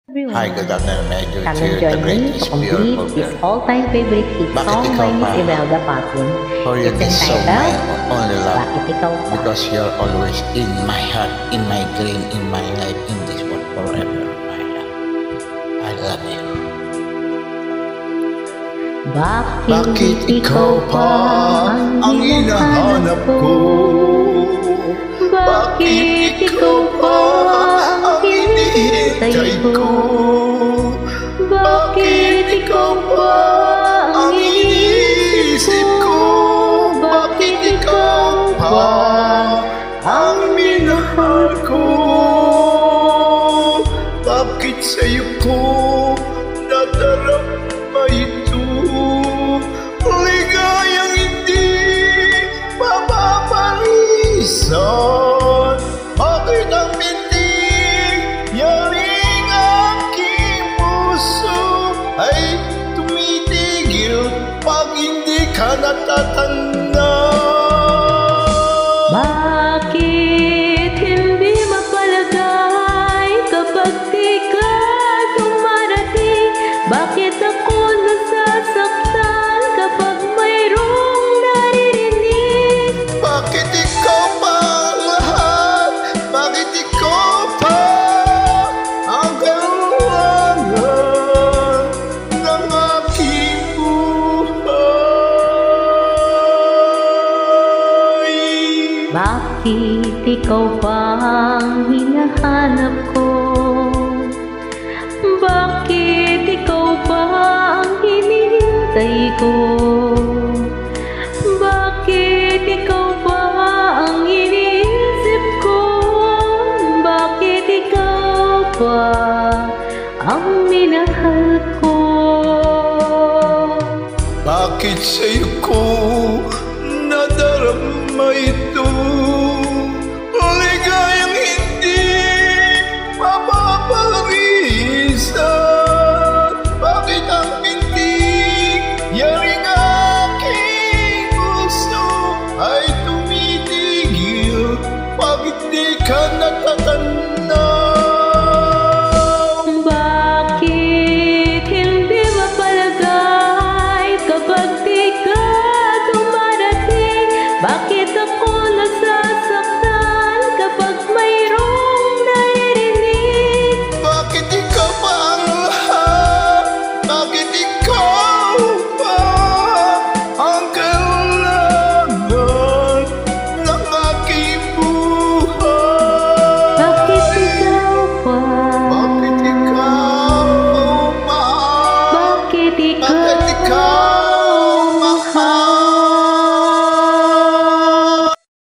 Hi, good Everyone, afternoon. May I do come to and the join me greatest to complete beautiful this girl. all-time favorite hit Bakit song ikaw by Miss pa? Imelda Patin. For you It's is so my entitled, only love. Bakit Ikaw Pa? Because you're always in my heart, in my dream, in my life, in this world forever, my love. I love you. Bakit ikaw pa ang hinahanap ko? Bakit ikaw pa ang hinihintay ko? Bakit ikaw pa ang iniisip ko? Bakit ikaw pa ang minahal ko? Bakit sa'yo ko nadarama ito? Ligayang hindi mapapalisan. Bakit ang bintig yaring aking puso ay tumitigil pag hindi ka natatanda? Bakit hindi mapalagay kapag di ka dumarating? Bakit ako nasasaktan kapag mayroong naririnig? Bakit ikaw pa ang lahat? Bakit ikaw pa ang kailangan ng aking buhay? Bakit ikaw pa ang hinahanap ko? Bakit ikaw pa ang hinihintay ko? Bakit ikaw pa ang iniisip ko? Bakit ikaw pa ang minahal ko? Bakit sa'yo ko nadarama ito?